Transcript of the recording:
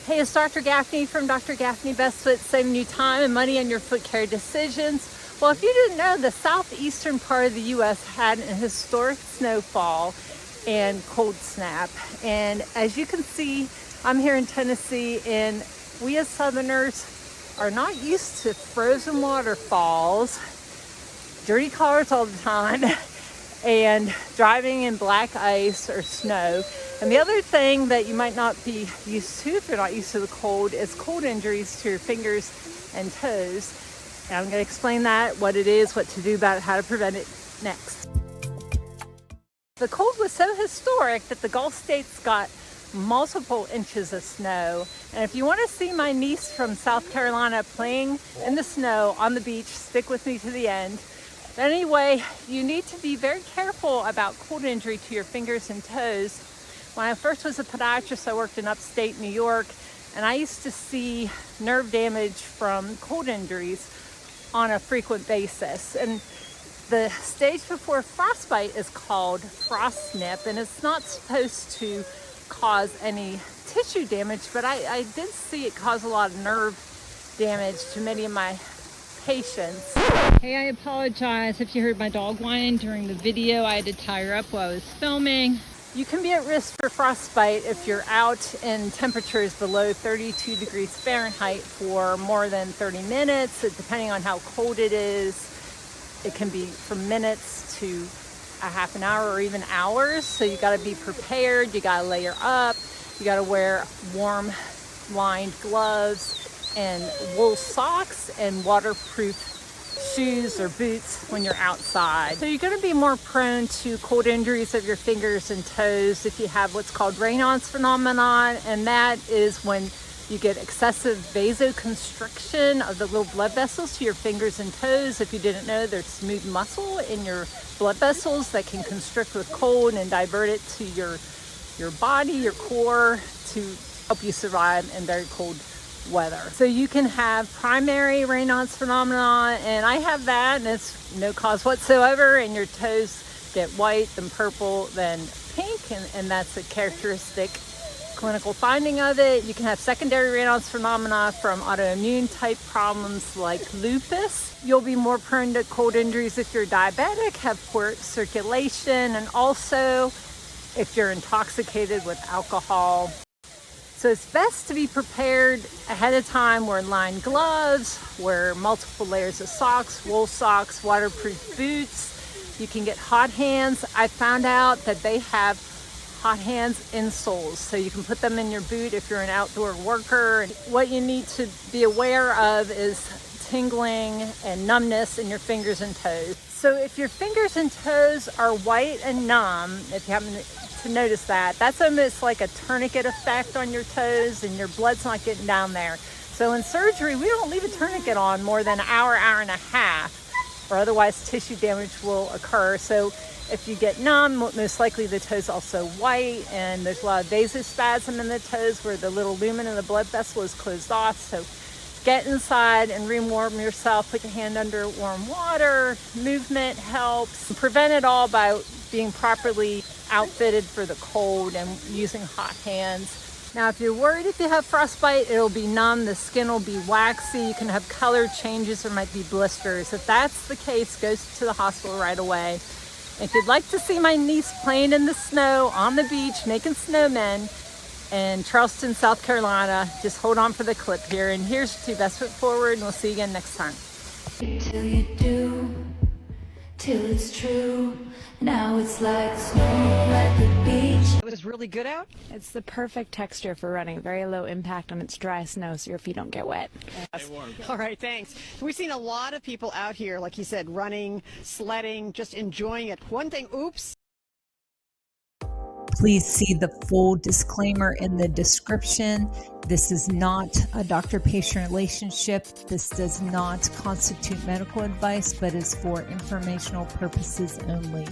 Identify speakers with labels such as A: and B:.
A: Hey, it's Dr. Gaffney from DrGaffneyBestFoot, saving you time and money on your foot care decisions. Well, if you didn't know, the southeastern part of the U.S. had an historic snowfall and cold snap. And as you can see, I'm here in Tennessee, and we as Southerners are not used to frozen waterfalls, dirty cars all the time, and driving in black ice or snow. And the other thing that you might not be used to if you're not used to the cold is cold injuries to your fingers and toes. And I'm going to explain that, what it is, what to do about it, how to prevent it next. The cold was so historic that the Gulf states got multiple inches of snow. And if you want to see my niece from South Carolina playing in the snow on the beach, stick with me to the end. But anyway, you need to be very careful about cold injury to your fingers and toes. When I first was a podiatrist, I worked in upstate New York, and I used to see nerve damage from cold injuries on a frequent basis. And the stage before frostbite is called frost nip, and it's not supposed to cause any tissue damage, but I did see it cause a lot of nerve damage to many of my patients. Hey, I apologize if you heard my dog whine during the video. I had to tie her up while I was filming. You can be at risk for frostbite if you're out in temperatures below 32 degrees Fahrenheit for more than 30 minutes. Depending on how cold it is, it can be from minutes to a half an hour or even hours. So you got to be prepared. You got to layer up. You got to wear warm lined gloves and wool socks and waterproof shoes or boots when you're outside. So you're going to be more prone to cold injuries of your fingers and toes if you have what's called Raynaud's phenomenon, and that is when you get excessive vasoconstriction of the little blood vessels to your fingers and toes. If you didn't know, there's smooth muscle in your blood vessels that can constrict with cold and divert it to your body, your core, to help you survive in very cold weather. So you can have primary Raynaud's phenomenon, and I have that, and it's no cause whatsoever, and your toes get white, then purple, then pink, and that's a characteristic clinical finding of it. You can have secondary Raynaud's phenomena from autoimmune type problems like lupus. You'll be more prone to cold injuries if you're diabetic, have poor circulation, and also if you're intoxicated with alcohol. So it's best to be prepared ahead of time. Wear lined gloves, wear multiple layers of socks, wool socks, waterproof boots. You can get hot hands. I found out that they have hot hands insoles, so you can put them in your boot if you're an outdoor worker. And what you need to be aware of is tingling and numbness in your fingers and toes. So if your fingers and toes are white and numb, if you happen to notice that, that's almost like a tourniquet effect on your toes, and your blood's not getting down there. So in surgery, we don't leave a tourniquet on more than an hour, hour and a half, or otherwise tissue damage will occur. So if you get numb, most likely the toe's also white, and there's a lot of vasospasm in the toes where the little lumen in the blood vessel is closed off. So get inside and re-warm yourself. Put your hand under warm water. Movement helps. Prevent it all by being properly outfitted for the cold and using hot hands. Now, if you're worried if you have frostbite, it'll be numb, the skin will be waxy, you can have color changes, there might be blisters. If that's the case, go to the hospital right away. If you'd like to see my niece playing in the snow on the beach, making snowmen in Charleston, South Carolina, just hold on for the clip here. And here's to Best Foot Forward, and we'll see you again next time.
B: Till you do, till it's true. Now it's like snow at the beach.
C: It was really good out.
D: It's the perfect texture for running. Very low impact on its dry snow, so your feet don't get wet.
C: All right, thanks. We've seen a lot of people out here, like you said, running, sledding, just enjoying it. One thing, oops.
E: Please see the full disclaimer in the description. This is not a doctor-patient relationship. This does not constitute medical advice, but is for informational purposes only.